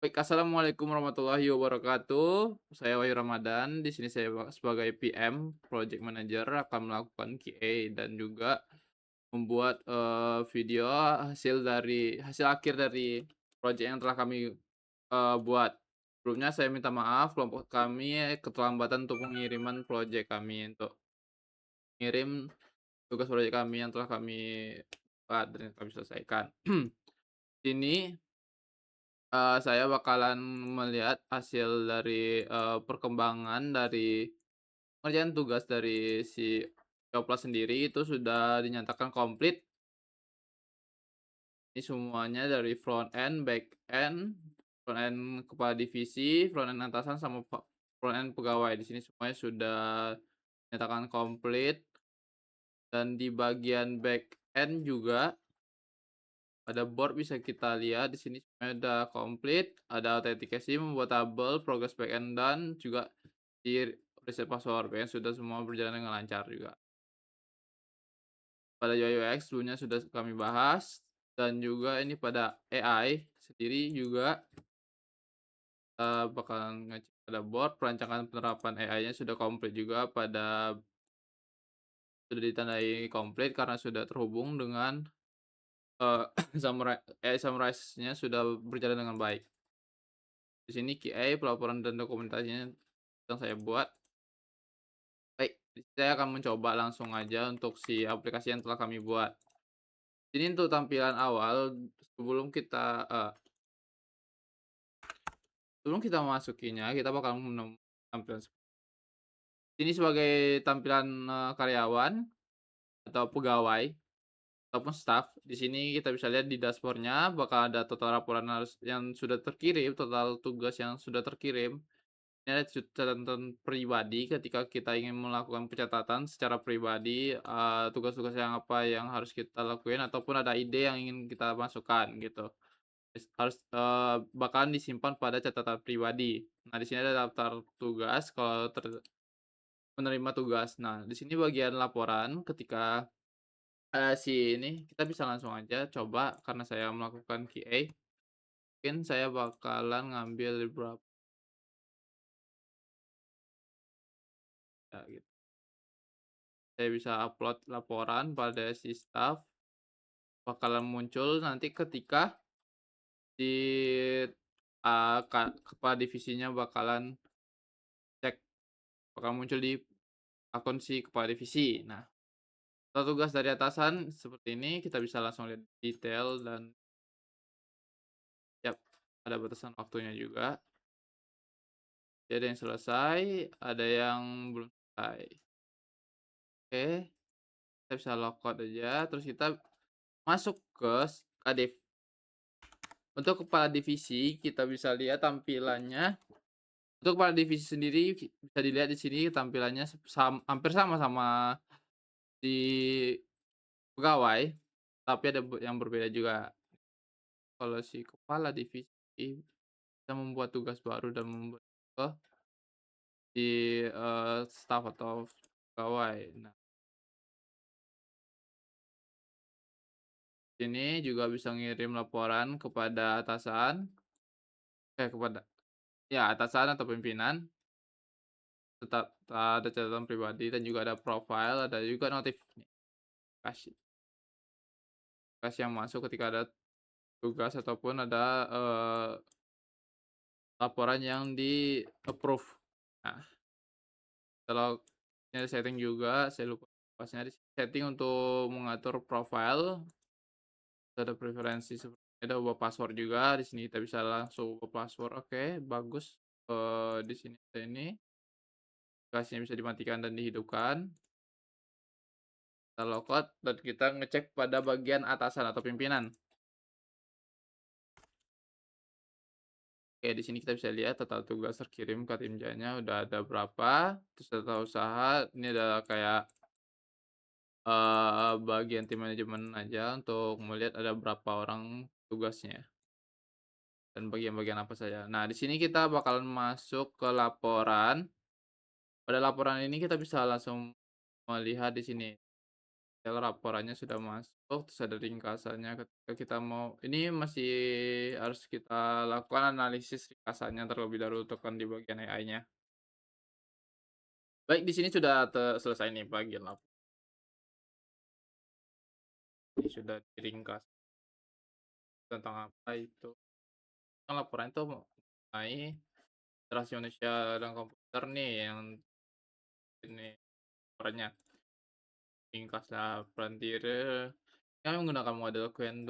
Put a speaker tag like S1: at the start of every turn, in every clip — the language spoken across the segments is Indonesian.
S1: Baik, assalamualaikum warahmatullahi wabarakatuh. Saya Wahyu Ramadan. Di sini saya sebagai PM, Project Manager, akan melakukan QA dan juga membuat video hasil akhir dari project yang telah kami buat. Sebelumnya saya minta maaf kelompok kami keterlambatan untuk pengiriman project kami untuk ngirim tugas project kami yang telah kami buat dan kami selesaikan. Ini saya bakalan melihat hasil dari perkembangan dari pengerjaan tugas dari si Copla sendiri itu sudah dinyatakan komplit. Ini semuanya dari front end, back end, front end kepala divisi, front end atasan, sama front end pegawai. Di sini semuanya sudah dinyatakan komplit dan di bagian back end juga ada board bisa kita lihat di sini semuanya udah komplit, ada autentikasi, membuat tabel, progress backend dan juga di reset password yang sudah semua berjalan dengan lancar juga. Pada UI UX sebelumnya sudah kami bahas dan juga ini pada AI sendiri juga bakalan ngecek pada board perancangan penerapan AI-nya sudah komplit juga sudah ditandai komplit karena sudah terhubung dengan eee, AI Summarize-nya sudah berjalan dengan baik. Di sini QA, pelaporan dan dokumentasinya sedang saya buat. Baik, saya akan mencoba langsung aja untuk si aplikasi yang telah kami buat. Ini untuk tampilan awal sebelum kita, sebelum kita memasukinya, kita bakal tampilan ini sebagai tampilan, karyawan atau pegawai ataupun staf. Di sini kita bisa lihat di dashboard-nya bakal ada total laporan yang sudah terkirim, total tugas yang sudah terkirim. Ini ada catatan pribadi ketika kita ingin melakukan pencatatan secara pribadi, tugas-tugas yang apa yang harus kita lakuin ataupun ada ide yang ingin kita masukkan gitu. Bakalan disimpan pada catatan pribadi. Nah, di sini ada daftar tugas kalau menerima tugas. Nah, di sini bagian laporan ketika, si ini kita bisa langsung aja coba karena saya melakukan QA, mungkin saya bakalan ngambil beberapa gitu. Saya bisa upload laporan pada si staff, bakalan muncul nanti ketika di, kepala divisinya bakalan cek, bakal muncul di akun si kepala divisi. Nah, kalau tugas dari atasan seperti ini, kita bisa langsung lihat detail dan yap, ada batasan waktunya juga. Jadi ada yang selesai, ada yang belum selesai. Oke, kita bisa logout aja, terus kita masuk ke Kadif. Untuk kepala divisi, kita bisa lihat tampilannya. Untuk kepala divisi sendiri bisa dilihat di sini tampilannya hampir sama sama di pegawai, tapi ada yang berbeda juga. Kalau si kepala divisi bisa membuat tugas baru dan membuat ke si, staf atau pegawai. Nah, sini juga bisa ngirim laporan kepada atasan, kepada ya atasan atau pimpinan, tetap ada catatan pribadi dan juga ada profile, ada juga notifikasi yang masuk ketika ada tugas ataupun ada, laporan yang di-approve. Nah, kalau ini ada setting juga, saya lupa pasnya di setting untuk mengatur profile, ada preferensi ada ubah password juga, di sini kita bisa langsung ubah password, oke, bagus. Di sini ada ini, aplikasinya bisa dimatikan dan dihidupkan. Kita logout dan kita ngecek pada bagian atasan atau pimpinan. Oke, di sini kita bisa lihat total tugas terkirim ke tim Janya udah ada berapa, terus data usaha, ini ada kayak, bagian tim manajemen aja untuk melihat ada berapa orang tugasnya dan bagian-bagian apa saja. Nah, di sini kita bakalan masuk ke laporan. Pada laporan ini kita bisa langsung melihat di sini. detail laporannya sudah masuk, terus ada ringkasannya ketika kita mau ini masih harus kita lakukan analisis ringkasannya terlebih dahulu untuk kan di bagian AI-nya. Baik, di sini sudah selesai nih bagian ini sudah diringkas tentang apa itu. Kan laporan itu mengenai interaksi manusia dan komputer nih yang ini laporannya. Ringkasnya Frontier kami menggunakan model Qwen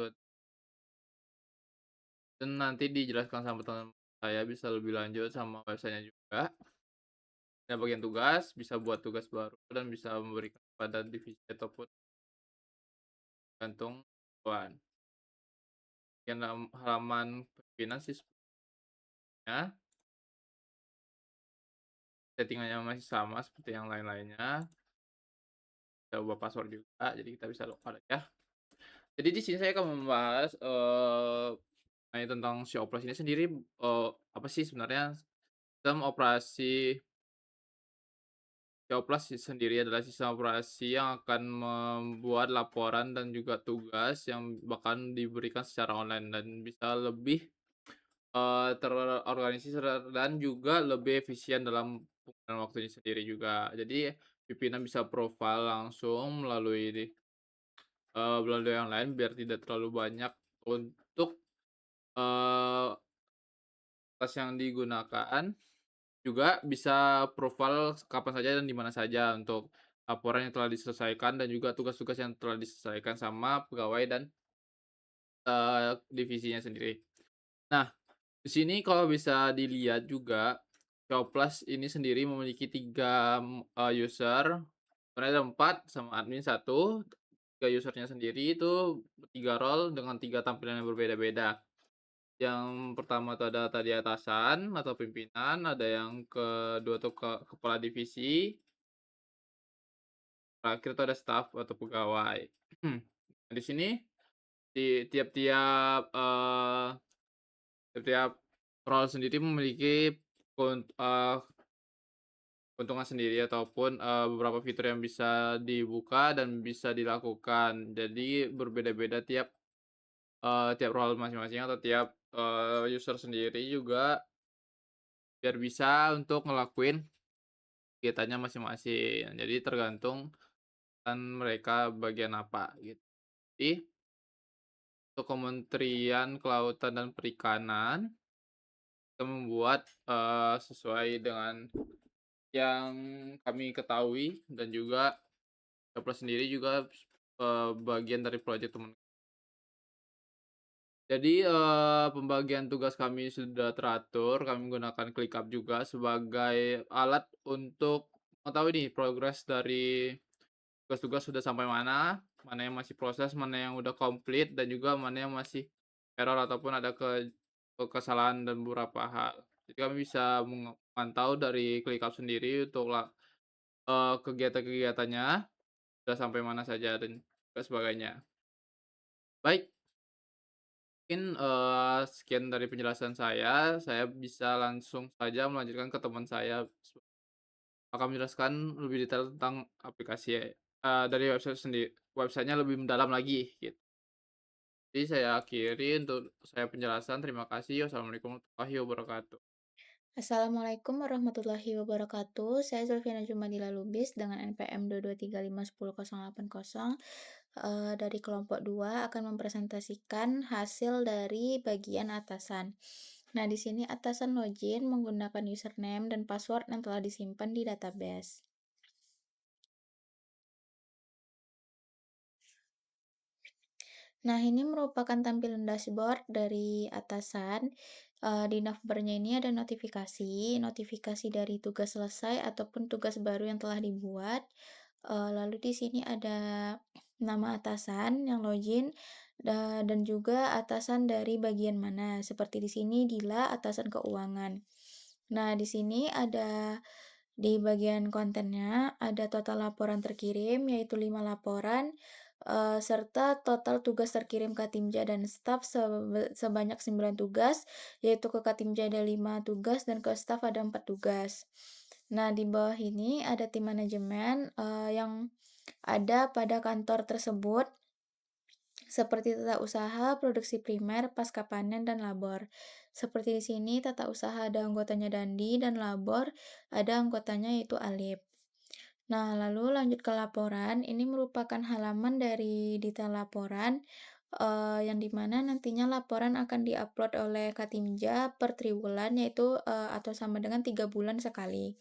S1: dan nanti dijelaskan sama teman saya bisa lebih lanjut sama website-nya juga. Ada bagian tugas, bisa buat tugas baru dan bisa memberikan pada divisi ataupun gantung tuan. Bagian halaman pimpinan sih sebenarnya settingannya masih sama seperti yang lain-lainnya. Bisa ubah password juga, jadi kita bisa login aja. Jadi di sini saya akan membahas mengenai tentang si Oplos ini sendiri, apa sih sebenarnya sistem operasi Oplos sendiri adalah sistem operasi yang akan membuat laporan dan juga tugas yang bahkan diberikan secara online dan bisa lebih, terorganisir dan juga lebih efisien dalam penggunaan waktunya sendiri juga. Jadi pimpinan bisa profile langsung melalui yang lain biar tidak terlalu banyak untuk, eee, tas yang digunakan. Juga bisa profile kapan saja dan di mana saja untuk laporan yang telah diselesaikan dan juga tugas-tugas yang telah diselesaikan sama pegawai dan, divisinya sendiri. Nah, di sini kalau bisa dilihat juga, Showplus ini sendiri memiliki 3 user, sebenarnya ada 4 sama admin 1, 3 usernya sendiri itu 3 role dengan 3 tampilan yang berbeda-beda. Yang pertama tuh ada tadi atasan atau pimpinan, ada yang kedua tuh kepala divisi, terakhir tuh ada staf atau pegawai. Nah, di sini di tiap-tiap role sendiri memiliki keuntungan sendiri ataupun, beberapa fitur yang bisa dibuka dan bisa dilakukan. Jadi berbeda-beda tiap role masing-masing atau tiap, user sendiri juga biar bisa untuk ngelakuin kegiatannya masing-masing. Jadi tergantung kan mereka bagian apa gitu. Jadi untuk Kementerian Kelautan dan Perikanan, kita membuat, sesuai dengan yang kami ketahui dan juga Kepala sendiri juga, bagian dari proyek teman. Jadi, pembagian tugas kami sudah teratur, kami menggunakan ClickUp juga sebagai alat untuk mengetahui nih progres dari tugas-tugas sudah sampai mana yang masih proses, mana yang udah komplit, dan juga mana yang masih error ataupun ada kesalahan dan beberapa hal. Jadi kami bisa memantau dari ClickUp sendiri untuk kegiatan-kegiatannya, sudah sampai mana saja dan juga sebagainya. Baik, mungkin, sekian dari penjelasan saya bisa langsung saja melanjutkan ke teman saya, akan menjelaskan lebih detail tentang aplikasi, dari websitenya lebih mendalam lagi, gitu. Jadi saya akhiri untuk saya penjelasan, terima kasih. Wassalamualaikum warahmatullahi wabarakatuh.
S2: Assalamualaikum warahmatullahi wabarakatuh. Saya Zulfiana Jumadila Lubis dengan NPM 223510800 dari kelompok 2 akan mempresentasikan hasil dari bagian atasan. Nah, di sini atasan login menggunakan username dan password yang telah disimpan di database. Nah, ini merupakan tampilan dashboard dari atasan. Di navbar-nya ini ada notifikasi dari tugas selesai ataupun tugas baru yang telah dibuat. Lalu di sini ada nama atasan yang login dan juga atasan dari bagian mana. Seperti di sini Dila, atasan keuangan. Nah, di sini ada di bagian kontennya ada total laporan terkirim yaitu 5 laporan, serta total tugas terkirim Katimja dan staf sebanyak 9 tugas, yaitu ke Katimja ada 5 tugas dan ke staf ada 4 tugas. Nah, di bawah ini ada tim manajemen, yang ada pada kantor tersebut, seperti tata usaha, produksi primer, pasca panen, dan labor. Seperti di sini, tata usaha ada anggotanya Dandi, dan labor ada anggotanya yaitu Alip. Nah, lalu lanjut ke laporan. Ini merupakan halaman dari detail laporan, yang dimana nantinya laporan akan diupload oleh Katimja per triwulan, yaitu atau sama dengan 3 bulan sekali.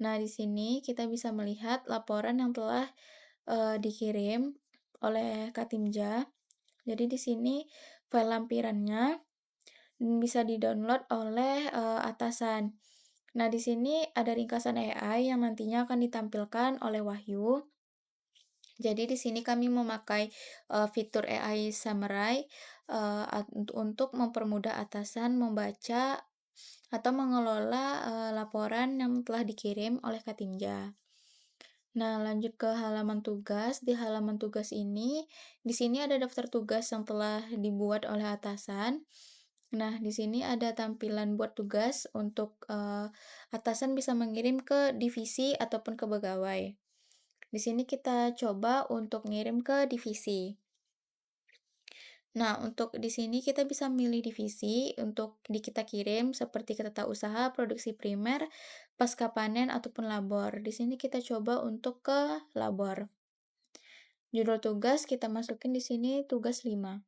S2: Nah, di sini kita bisa melihat laporan yang telah dikirim oleh Katimja. Jadi di sini file lampirannya bisa di-download oleh atasan. Nah, di sini ada ringkasan AI yang nantinya akan ditampilkan oleh Wahyu. Jadi di sini kami memakai fitur AI Samurai untuk mempermudah atasan membaca atau mengelola laporan yang telah dikirim oleh Katimja. Nah, lanjut ke halaman tugas. Di halaman tugas ini, di sini ada daftar tugas yang telah dibuat oleh atasan. Nah, di sini ada tampilan buat tugas untuk atasan bisa mengirim ke divisi ataupun ke pegawai. Di sini kita coba untuk ngirim ke divisi. Nah, untuk di sini kita bisa milih divisi untuk kita kirim seperti ke tata usaha, produksi primer, pasca panen, ataupun labor. Di sini kita coba untuk ke labor. Judul tugas kita masukin di sini tugas 5.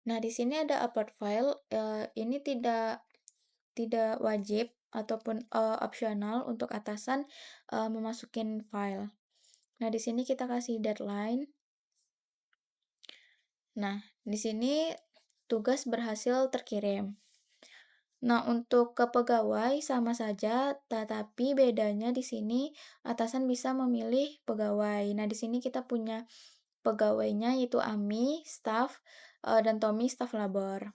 S2: Nah, di sini ada upload file, ini tidak wajib ataupun opsional untuk atasan memasukin file. Nah, di sini kita kasih deadline. Nah, di sini tugas berhasil terkirim. Nah, untuk ke pegawai sama saja, tetapi bedanya di sini atasan bisa memilih pegawai. Nah, di sini kita punya pegawainya yaitu Ami, staff, dan Tommy, staf labor.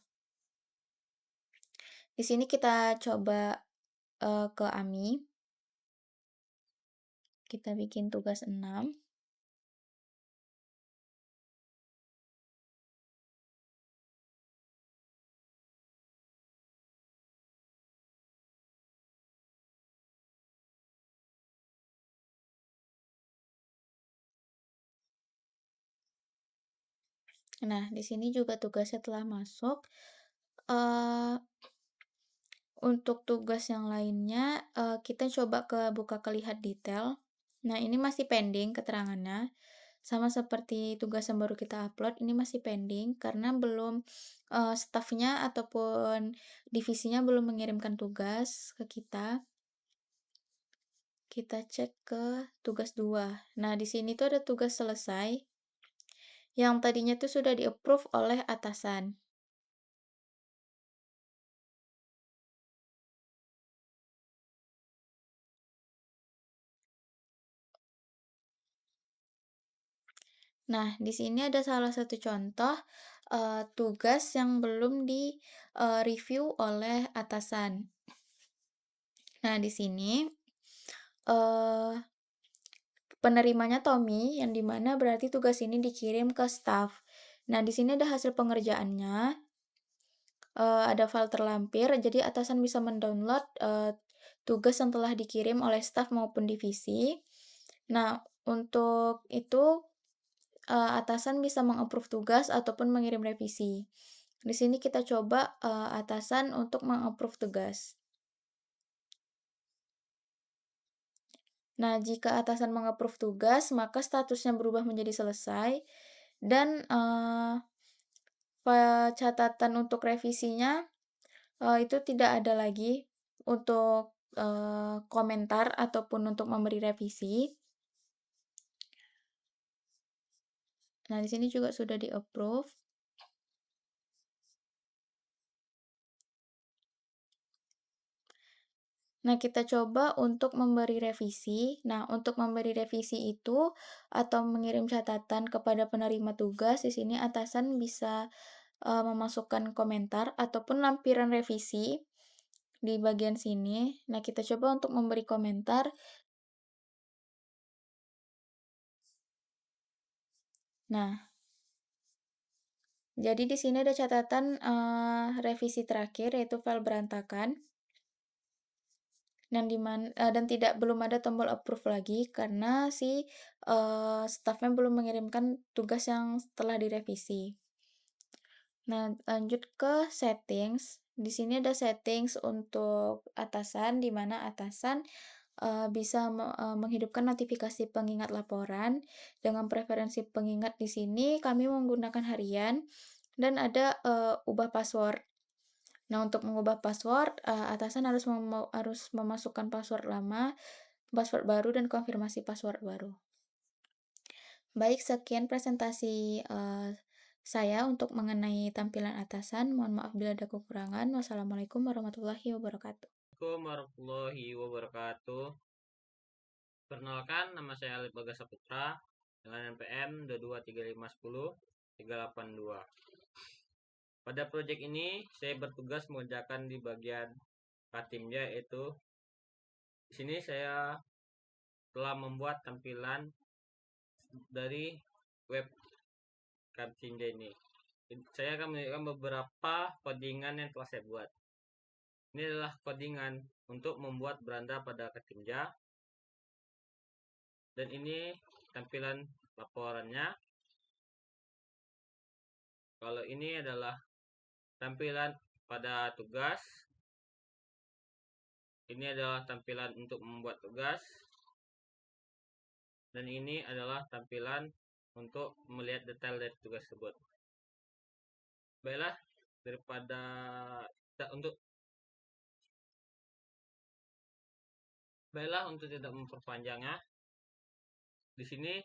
S2: Di sini kita coba ke Ami, kita bikin tugas 6. Nah, di sini juga tugasnya telah masuk. Eee, untuk tugas yang lainnya, kita coba buka ke lihat detail. Nah, ini masih pending keterangannya. Sama seperti tugas yang baru kita upload, ini masih pending karena belum, staf-nya ataupun divisinya belum mengirimkan tugas ke kita. Kita cek ke tugas 2. Nah, di sini tuh ada tugas selesai, yang tadinya tuh sudah di-approve oleh atasan. Nah, di sini ada salah satu contoh, tugas yang belum review oleh atasan. Nah, di sini, eee, penerimanya Tommy, yang di mana berarti tugas ini dikirim ke staff. Nah, di sini ada hasil pengerjaannya, ada file terlampir, jadi atasan bisa mendownload, tugas yang telah dikirim oleh staf maupun divisi. Nah, untuk itu, atasan bisa meng-approve tugas ataupun mengirim revisi. Di sini kita coba, atasan untuk meng-approve tugas. Nah, jika atasan meng-approve tugas, maka statusnya berubah menjadi selesai dan, catatan untuk revisinya, itu tidak ada lagi untuk, komentar ataupun untuk memberi revisi. Nah, di sini juga sudah di-approve. Nah, kita coba untuk memberi revisi. Nah, untuk memberi revisi itu atau mengirim catatan kepada penerima tugas, di sini atasan bisa memasukkan komentar ataupun lampiran revisi di bagian sini. Nah, kita coba untuk memberi komentar. Nah, Jadi di sini ada catatan, revisi terakhir yaitu file berantakan dan belum ada tombol approve lagi karena staf-nya belum mengirimkan tugas yang telah direvisi. Nah, lanjut ke settings. Di sini ada settings untuk atasan, di mana atasan bisa menghidupkan notifikasi pengingat laporan. Dengan preferensi pengingat di sini kami menggunakan harian dan ada, ubah password. Nah, untuk mengubah password, atasan harus memasukkan password lama, password baru, dan konfirmasi password baru. Baik, sekian presentasi, saya untuk mengenai tampilan atasan. Mohon maaf bila ada kekurangan. Wassalamualaikum warahmatullahi wabarakatuh.
S3: Assalamualaikum warahmatullahi wabarakatuh. Perkenalkan, nama saya Alif Bagas Saputra dengan NPM 223510382. Pada proyek ini, saya bertugas mengerjakan di bagian Katimja, yaitu di sini saya telah membuat tampilan dari web Katimja ini. Saya akan menunjukkan beberapa codingan yang telah saya buat. Ini adalah codingan untuk membuat beranda pada Katimja. Dan ini tampilan laporannya. Kalau ini adalah tampilan pada tugas. Ini adalah tampilan untuk membuat tugas. Dan ini adalah tampilan untuk melihat detail dari tugas tersebut. Baiklah, untuk tidak memperpanjangnya, di sini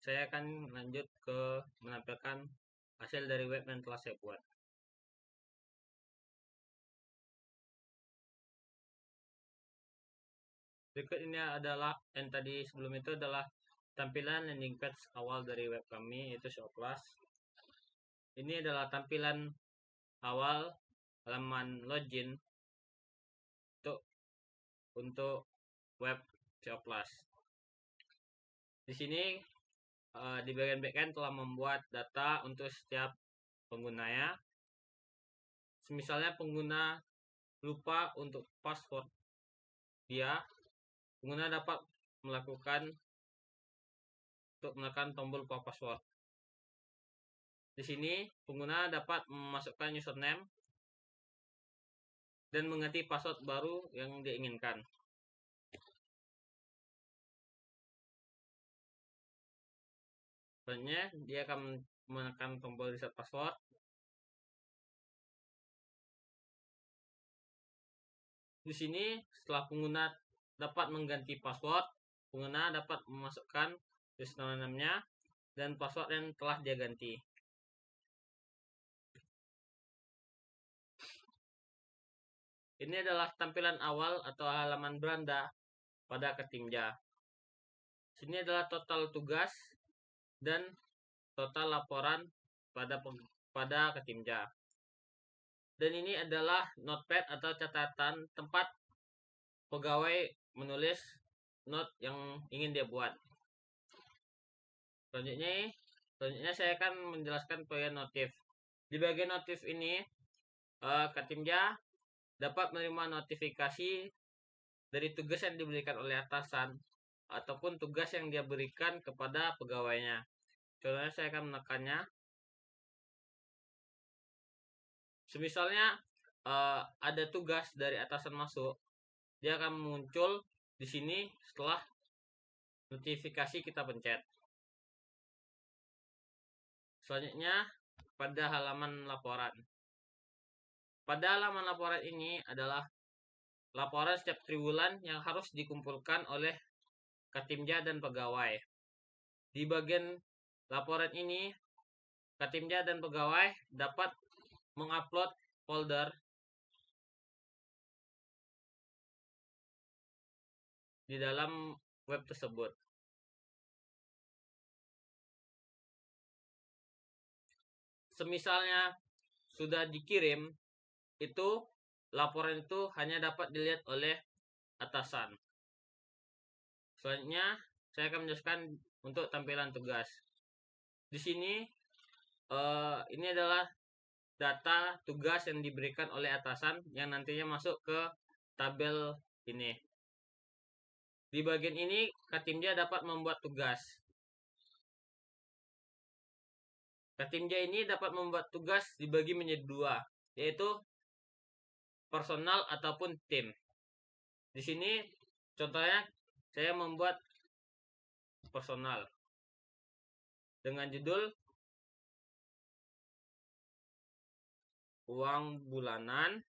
S3: saya akan lanjut ke menampilkan hasil dari web yang telah saya buat. Berikut ini adalah yang tadi sebelum itu adalah tampilan landing page awal dari web kami, yaitu Showclass. Ini adalah tampilan awal halaman login untuk web Showclass. Di sini di bagian backend telah membuat data untuk setiap penggunanya. Misalnya pengguna lupa untuk password pengguna dapat menekan tombol ubah password. Di sini pengguna dapat memasukkan username dan mengganti password baru yang diinginkan. Selanjutnya, dia akan menekan tombol reset password. Di sini, setelah pengguna dapat mengganti password, pengguna dapat memasukkan username-nya dan password yang telah dia ganti. Ini adalah tampilan awal atau halaman beranda pada Katimja. Sini adalah total tugas dan total laporan pada Katimja. Dan ini adalah notepad atau catatan tempat pegawai menulis note yang ingin dia buat. Selanjutnya saya akan menjelaskan bagian notif. Di bagian notif ini, Katimja dapat menerima notifikasi dari tugas yang diberikan oleh atasan ataupun tugas yang dia berikan kepada pegawainya. Contohnya saya akan menekannya. Misalnya ada tugas dari atasan masuk, dia akan muncul di sini setelah notifikasi kita pencet. Selanjutnya pada halaman laporan. Pada halaman laporan ini adalah laporan setiap triwulan yang harus dikumpulkan oleh Katimja dan pegawai. Di bagian laporan ini, Katimja dan pegawai dapat mengupload folder di dalam web tersebut. Semisalnya sudah dikirim, itu laporan itu hanya dapat dilihat oleh atasan. Selanjutnya, saya akan menjelaskan untuk tampilan tugas. Di sini ini adalah data tugas yang diberikan oleh atasan yang nantinya masuk ke tabel ini. Di bagian ini, Katimja dapat membuat tugas. Katimja ini dapat membuat tugas dibagi menjadi dua, yaitu personal ataupun tim. Di sini contohnya saya membuat personal dengan judul uang bulanan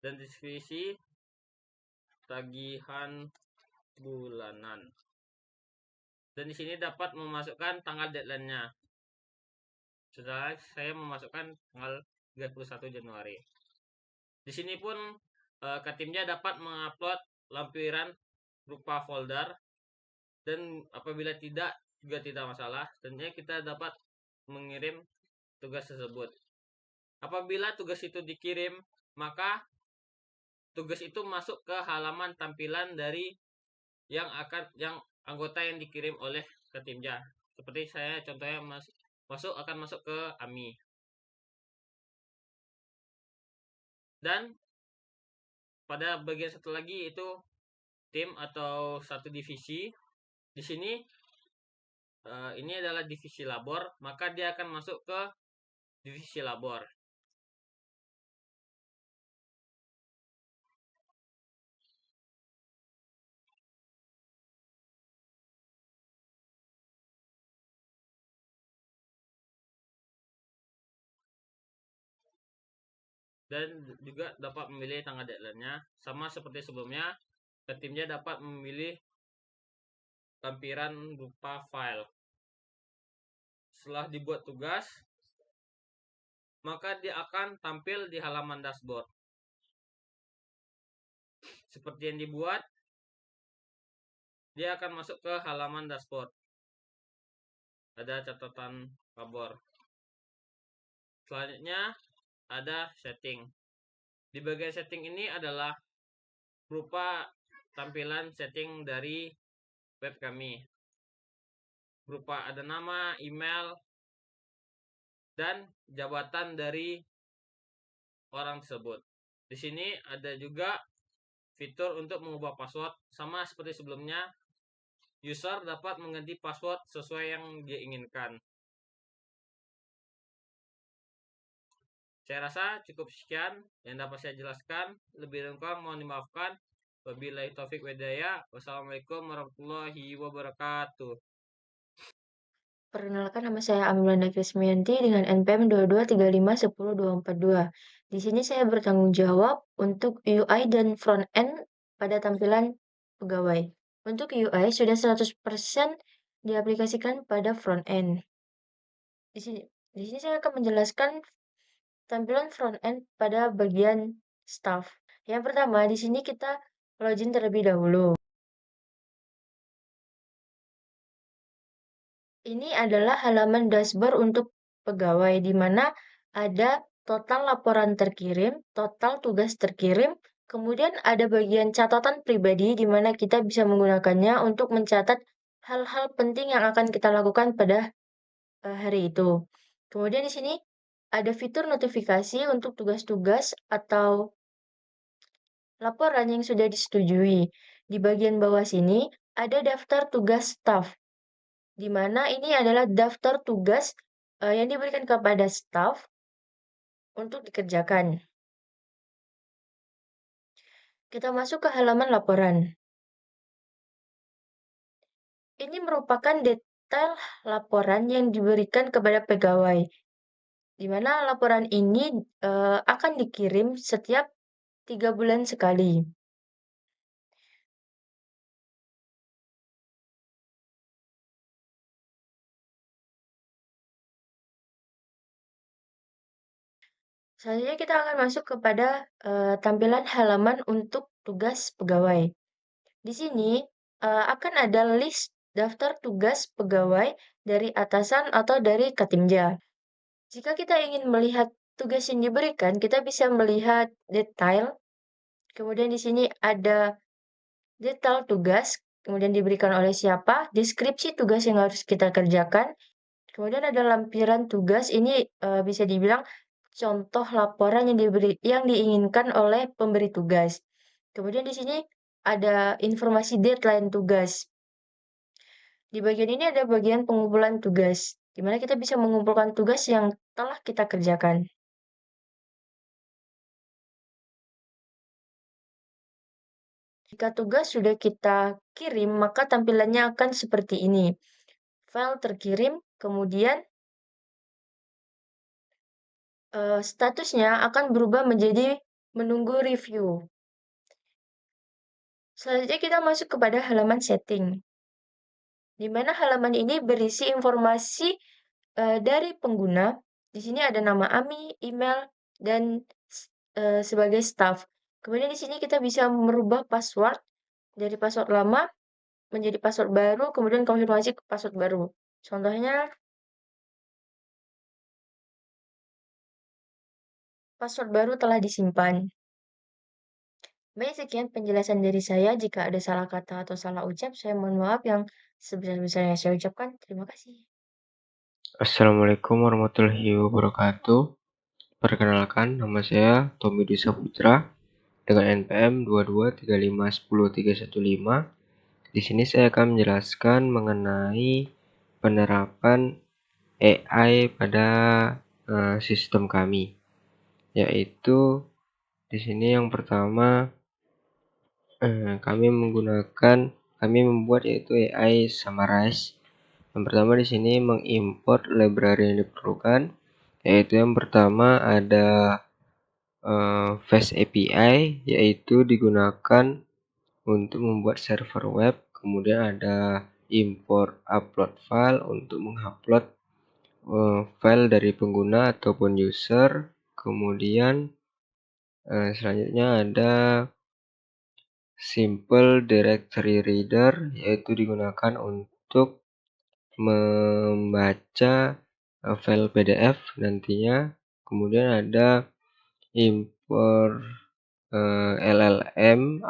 S3: dan deskripsi tagihan bulanan. Dan di sini dapat memasukkan tanggal deadline-nya. Setelah saya memasukkan tanggal 31 Januari. Di sini pun Katimja dapat mengupload lampiran berupa folder, dan apabila tidak juga tidak masalah. Tentunya kita dapat mengirim tugas tersebut. Apabila tugas itu dikirim, maka tugas itu masuk ke halaman tampilan dari yang anggota yang dikirim oleh Katimja. Seperti saya contohnya akan masuk ke AMI. Dan pada bagian satu lagi itu tim atau satu divisi. Di sini ini adalah divisi labor, maka dia akan masuk ke divisi labor. Dan juga dapat memilih tanggal deadline-nya. Sama seperti sebelumnya, Katimja dapat memilih lampiran berupa file. Setelah dibuat tugas, maka dia akan tampil di halaman dashboard. Seperti yang dibuat, dia akan masuk ke halaman dashboard. Ada catatan labor. Selanjutnya ada setting. Di bagian setting ini adalah berupa tampilan setting dari web kami. Berupa ada nama, email, dan jabatan dari orang tersebut. Di sini ada juga fitur untuk mengubah password. Sama seperti sebelumnya, user dapat mengganti password sesuai yang dia inginkan. Saya rasa cukup sekian yang dapat saya jelaskan. Lebih lengkap mohon dimaafkan. Wabillahi taufik walhidayah. Wassalamualaikum warahmatullahi wabarakatuh.
S4: Perkenalkan, nama saya Amilanda Krismianti dengan NPM 2235102242. Di sini saya bertanggung jawab untuk UI dan front end pada tampilan pegawai. Untuk UI sudah 100% diaplikasikan pada front end. Di sini saya akan menjelaskan tampilan front end pada bagian staff. Yang pertama, di sini kita login terlebih dahulu. Ini adalah halaman dashboard untuk pegawai, di mana ada total laporan terkirim, total tugas terkirim, kemudian ada bagian catatan pribadi, di mana kita bisa menggunakannya untuk mencatat hal-hal penting yang akan kita lakukan pada hari itu. Kemudian di sini ada fitur notifikasi untuk tugas-tugas atau laporan yang sudah disetujui. Di bagian bawah sini ada daftar tugas staf, di mana ini adalah daftar tugas yang diberikan kepada staf untuk dikerjakan. Kita masuk ke halaman laporan. Ini merupakan detail laporan yang diberikan kepada pegawai, di mana laporan ini akan dikirim setiap 3 bulan sekali. Selanjutnya kita akan masuk kepada tampilan halaman untuk tugas pegawai. Di sini akan ada list daftar tugas pegawai dari atasan atau dari Katimja. Jika kita ingin melihat tugas yang diberikan, kita bisa melihat detail. Kemudian di sini ada detail tugas, kemudian diberikan oleh siapa, deskripsi tugas yang harus kita kerjakan, Kemudian ada lampiran tugas, ini bisa dibilang contoh laporan yang diinginkan oleh pemberi tugas. Kemudian di sini ada informasi deadline tugas. Di bagian ini ada bagian pengumpulan tugas, di mana kita bisa mengumpulkan tugas yang telah kita kerjakan. Jika tugas sudah kita kirim, maka tampilannya akan seperti ini. File terkirim, kemudian statusnya akan berubah menjadi menunggu review. Selanjutnya kita masuk kepada halaman setting, di mana halaman ini berisi informasi dari pengguna. Di sini ada nama AMI, email, dan sebagai staff. Kemudian di sini kita bisa merubah password dari password lama menjadi password baru, kemudian konfirmasi ke password baru. Contohnya, password baru telah disimpan. Baik, sekian penjelasan dari saya. Jika ada salah kata atau salah ucap, saya mohon maaf yang sebesar-besarnya saya ucapkan. Terima kasih.
S5: Assalamualaikum warahmatullahi wabarakatuh. Perkenalkan, nama saya Tommy Dwi Saputra dengan NPM 2235103115. Di sini saya akan menjelaskan mengenai penerapan AI pada sistem kami, yaitu di sini yang pertama kami membuat yaitu AI Summarize. Yang pertama di sini mengimport library yang diperlukan, yaitu yang pertama ada Fast API, yaitu digunakan untuk membuat server web. Kemudian ada import upload file untuk mengupload file dari pengguna ataupun user. Kemudian selanjutnya ada simple directory reader, yaitu digunakan untuk membaca file PDF nantinya. Kemudian ada import LLM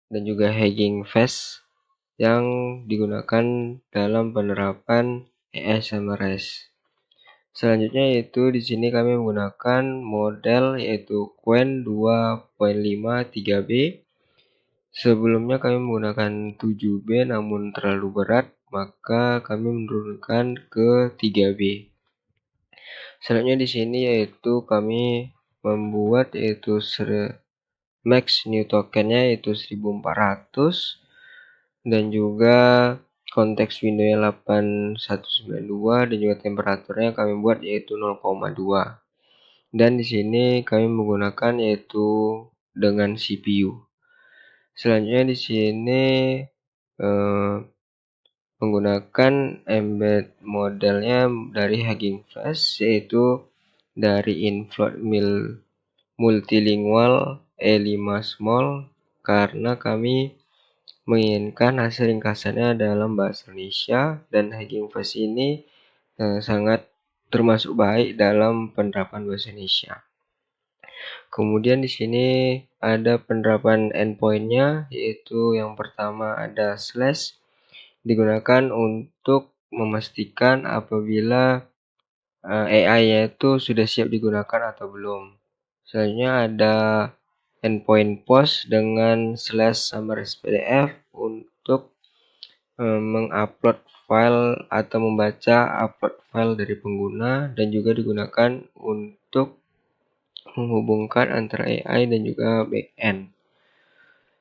S5: dan juga Hugging Face yang digunakan dalam penerapan AI Summarize. Selanjutnya yaitu di sini kami menggunakan model yaitu Qwen 2.5 3B. Sebelumnya kami menggunakan 7B namun terlalu berat, maka kami menurunkan ke 3B. Selanjutnya di sini yaitu kami membuat yaitu max new tokennya yaitu 1400 dan juga konteks windownya 8192 dan juga temperaturnya kami buat yaitu 0,2. Dan di sini kami menggunakan yaitu dengan CPU. Selanjutnya di sini menggunakan embed modelnya dari Hugging Face, yaitu dari Infloat Multilingual E5 Small, karena kami menginginkan hasil ringkasannya dalam bahasa Indonesia, dan Hugging Face ini sangat termasuk baik dalam penerapan bahasa Indonesia. Kemudian di sini ada penerapan endpoint-nya, yaitu yang pertama ada slash, digunakan untuk memastikan apabila AI-nya itu sudah siap digunakan atau belum. Selanjutnya ada endpoint post dengan /summarize PDF untuk mengupload file atau membaca upload file dari pengguna, dan juga digunakan untuk menghubungkan antara AI dan juga backend.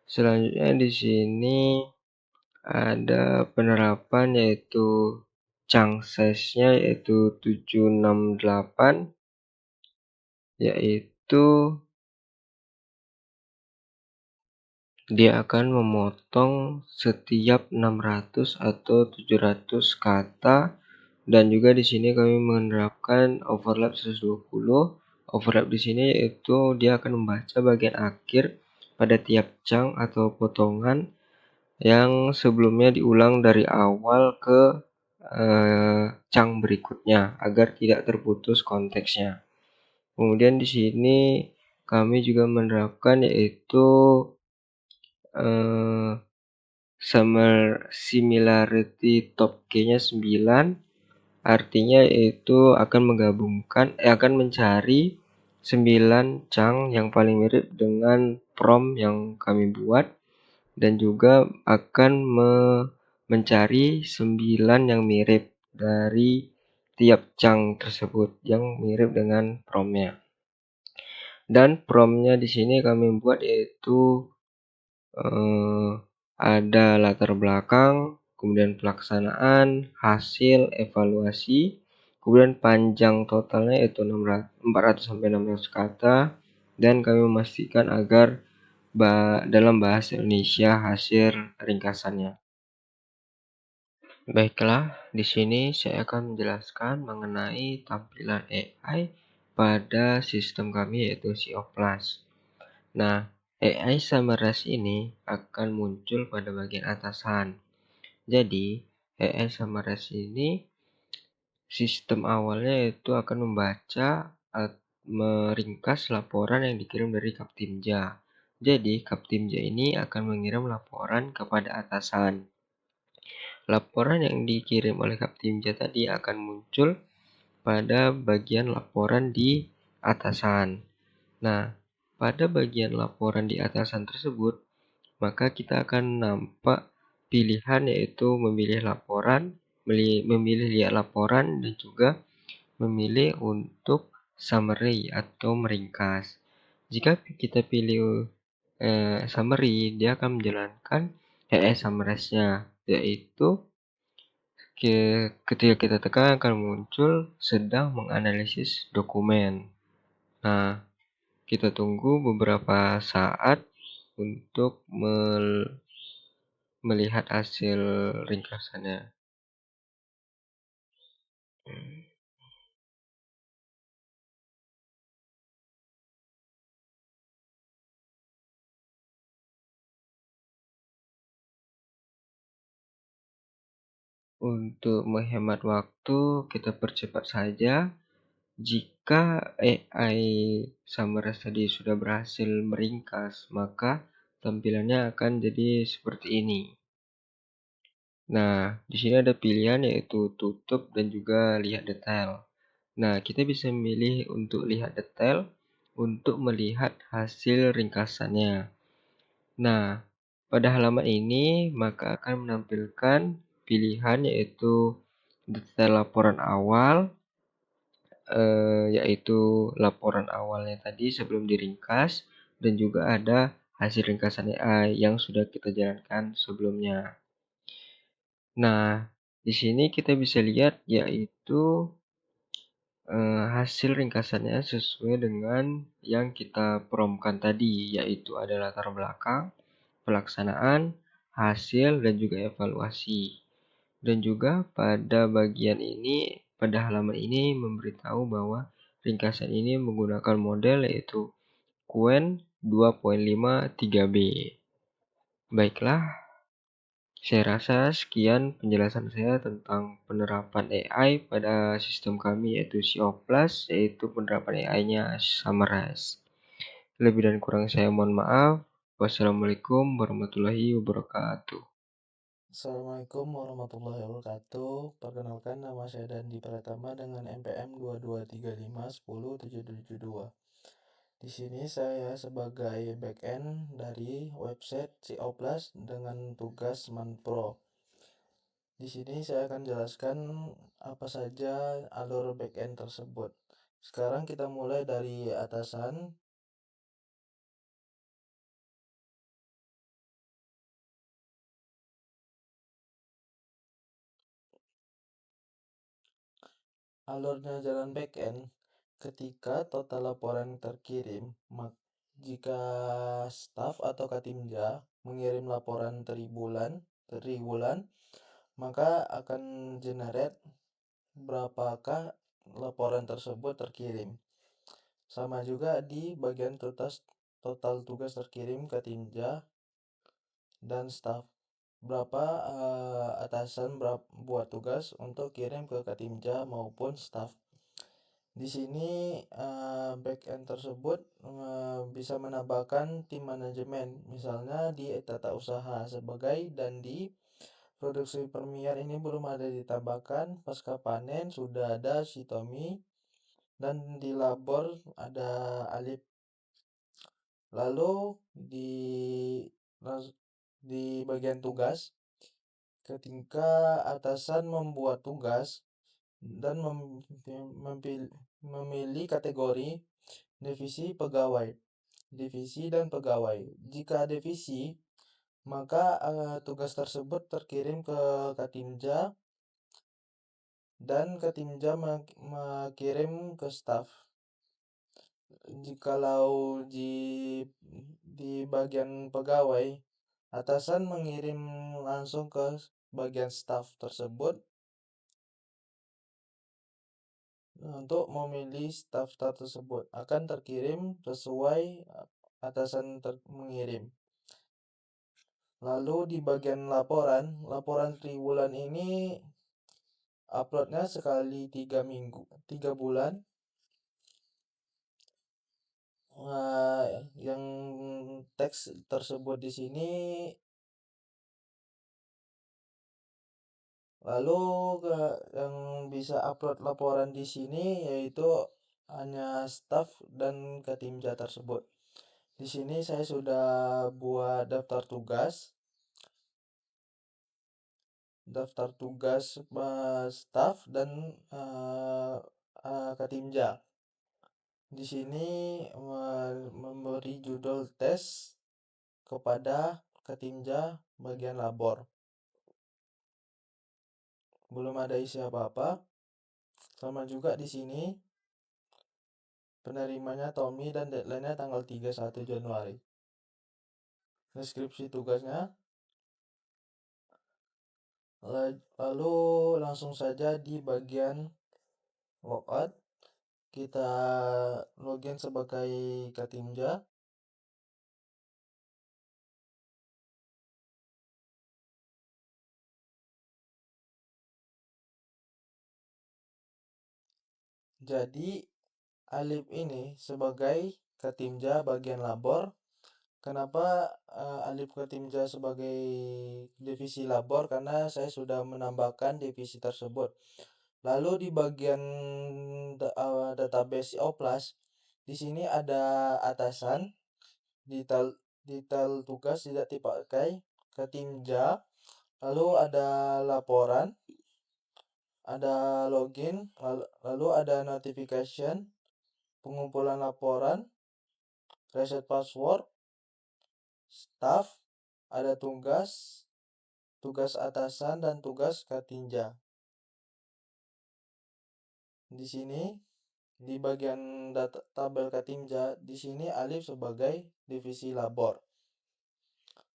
S5: Selanjutnya di sini ada penerapan yaitu chunk size-nya yaitu 768, yaitu dia akan memotong setiap 600 atau 700 kata, dan juga di sini kami menerapkan overlap 120. Overlap di sini yaitu dia akan membaca bagian akhir pada tiap chunk atau potongan yang sebelumnya diulang dari awal ke chunk berikutnya agar tidak terputus konteksnya. Kemudian di sini kami juga menerapkan yaitu similarity top K-nya 9, artinya itu akan akan mencari 9 chunk yang paling mirip dengan prompt yang kami buat, dan juga akan mencari 9 yang mirip dari tiap chunk tersebut yang mirip dengan promptnya. Dan promptnya di sini kami buat yaitu ada latar belakang, kemudian pelaksanaan, hasil, evaluasi, kemudian panjang totalnya yaitu 400 sampai 600 kata, dan kami memastikan agar dalam bahasa Indonesia hasil ringkasannya. Baiklah, di sini saya akan menjelaskan mengenai tampilan AI pada sistem kami yaitu CO+. Nah, AI Summarize ini akan muncul pada bagian atasan. Jadi, AI Summarize ini sistem awalnya itu akan membaca meringkas laporan yang dikirim dari Kaptimja. Jadi, Kaptimja ini akan mengirim laporan kepada atasan. Laporan yang dikirim oleh Kaptimja tadi akan muncul pada bagian laporan di atasan. Nah, pada bagian laporan di atasan tersebut, maka kita akan nampak pilihan yaitu memilih laporan, memilih lihat laporan, dan juga memilih untuk summary atau meringkas. Jika kita pilih summary, dia akan menjalankan summarize-nya, yaitu ketika kita tekan akan muncul sedang menganalisis dokumen. Nah, kita tunggu beberapa saat untuk melihat hasil ringkasannya. Untuk menghemat waktu, kita percepat saja. Jika AI Summarize tadi sudah berhasil meringkas, maka tampilannya akan jadi seperti ini. Nah, di sini ada pilihan yaitu tutup dan juga lihat detail. Nah, kita bisa memilih untuk lihat detail untuk melihat hasil ringkasannya. Nah, pada halaman ini maka akan menampilkan pilihan yaitu detail laporan awal, yaitu laporan awalnya tadi sebelum diringkas, dan juga ada hasil ringkasan AI yang sudah kita jalankan sebelumnya. Nah, di sini kita bisa lihat yaitu hasil ringkasannya sesuai dengan yang kita promptkan tadi, yaitu ada latar belakang, pelaksanaan, hasil, dan juga evaluasi. Dan juga pada bagian ini, pada halaman ini memberitahu bahwa ringkasan ini menggunakan model yaitu Qwen 2.5 3B. Baiklah, saya rasa sekian penjelasan saya tentang penerapan AI pada sistem kami yaitu CO+, yaitu penerapan AI-nya Summarize. Lebih dan kurang saya mohon maaf. Wassalamualaikum warahmatullahi wabarakatuh.
S6: Assalamualaikum warahmatullahi wabarakatuh. Perkenalkan, nama saya Dandi Pratama dengan NPM 2235107772. Di sini saya sebagai backend dari website CO+ dengan tugas Manpro. Di sini saya akan jelaskan apa saja alur backend tersebut. Sekarang kita mulai dari atasan. Alurnya jalan backend ketika total laporan terkirim, jika staf atau Katimja mengirim laporan triwulan, maka akan generate berapakah laporan tersebut terkirim. Sama juga di bagian total tugas terkirim Katimja dan staf. Berapa atasan buat tugas untuk kirim ke Katimja maupun staf. Di sini backend tersebut bisa menambahkan tim manajemen, misalnya di tata usaha sebagai, dan di produksi Premiere ini belum ada ditambahkan. Pasca panen sudah ada si Tommy, dan di labor ada Alif. Lalu di bagian tugas, ketika atasan membuat tugas dan memilih kategori divisi dan pegawai. Jika divisi, maka tugas tersebut terkirim ke Katimja, dan Katimja mengirim ke staf. Jikalau di bagian pegawai, atasan mengirim langsung ke bagian staf tersebut untuk memilih staf tersebut akan terkirim sesuai atasan mengirim. Lalu di bagian laporan triwulan ini uploadnya sekali 3 bulan. Yang teks tersebut di sini. Lalu yang bisa upload laporan di sini yaitu hanya staf dan Katimja tersebut. Di sini saya sudah buat daftar tugas staf dan Katimja. Di sini memberi judul tes kepada Katimja bagian labor. Belum ada isi apa-apa. Sama juga di sini penerimanya Tommy dan deadline-nya tanggal 31 Januari. Deskripsi tugasnya. Lalu langsung saja di bagian logout, kita login sebagai Katimja. Jadi Alif ini sebagai Katimja bagian labor. Kenapa Alif Katimja sebagai divisi labor? Karena saya sudah menambahkan divisi tersebut. Lalu di bagian database Oplas, di sini ada atasan, detail tugas tidak dipakai, Katimja, lalu ada laporan, ada login, lalu ada notification, pengumpulan laporan, reset password, staff, ada tugas atasan, dan tugas Katimja. Di sini di bagian tabel Katimja, di sini Alif sebagai divisi labor.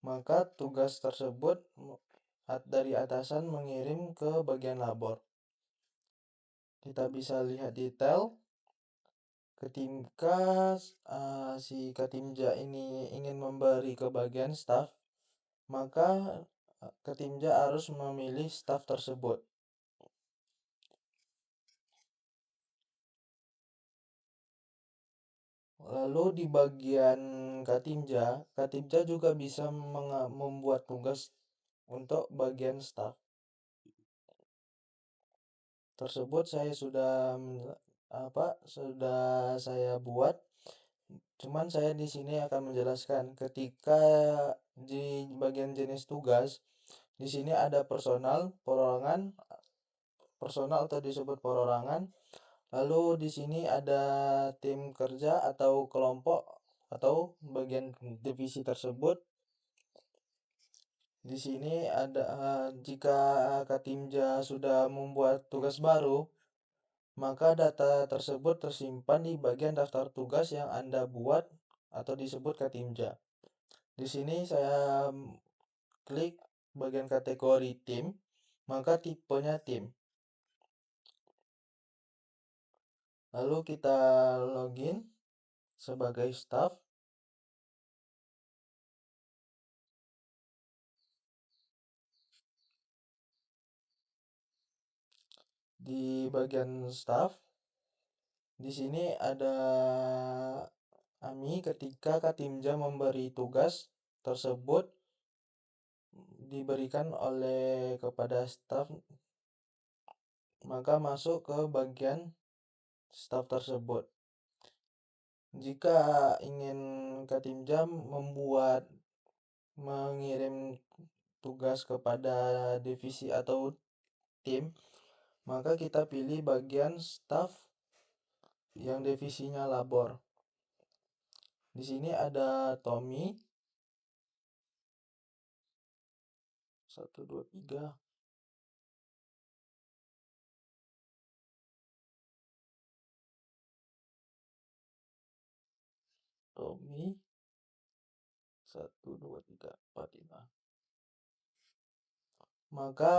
S6: Maka tugas tersebut dari atasan mengirim ke bagian labor. Kita bisa lihat detail ketika si Katimja ini ingin memberi ke bagian staff, maka Katimja harus memilih staff tersebut. Lalu di bagian Katimja juga bisa membuat tugas untuk bagian staff tersebut. Saya sudah saya buat. Cuman saya di sini akan menjelaskan ketika di bagian jenis tugas, di sini ada personal atau disebut perorangan. Lalu di sini ada tim kerja atau kelompok atau bagian divisi tersebut. Di sini ada jika Katimja sudah membuat tugas baru, maka data tersebut tersimpan di bagian daftar tugas yang Anda buat atau disebut Katimja. Di sini saya klik bagian kategori tim, maka tipenya tim. Lalu kita login sebagai staff. Di bagian staff, Di sini ada AMI ketika Katimja memberi tugas tersebut diberikan oleh kepada staf, maka masuk ke bagian staf tersebut. Jika ingin Katimja mengirim tugas kepada divisi atau tim, maka kita pilih bagian staf yang divisinya labor. Di sini ada Tommy 1 2 3. Tommy 1 2 3 4 5. Maka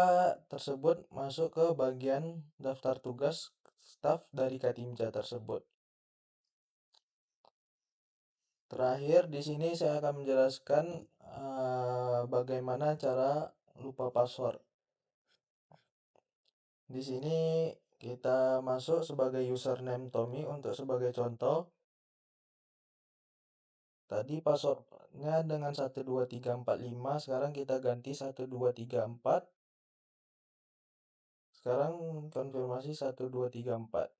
S6: tersebut masuk ke bagian daftar tugas staf dari Katimja tersebut. Terakhir di sini saya akan menjelaskan bagaimana cara lupa password. Di sini kita masuk sebagai username Tommy untuk sebagai contoh. Tadi passwordnya dengan 12345, sekarang kita ganti 12334. Sekarang konfirmasi 12334.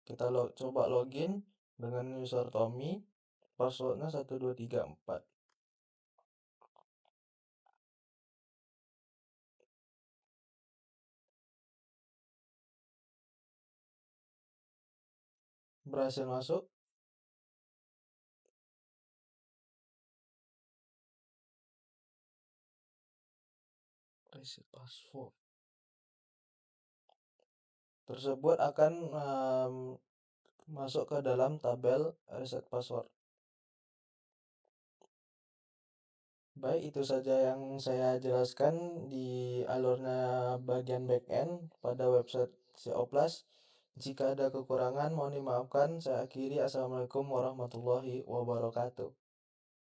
S6: Kita coba login dengan user Tommy, passwordnya 12334. Berhasil masuk. Reset password tersebut akan masuk ke dalam tabel reset password. Baik, itu saja yang saya jelaskan di alurnya bagian backend pada website CO Plus. Jika ada kekurangan mohon dimaafkan. Saya akhiri. Assalamualaikum warahmatullahi wabarakatuh.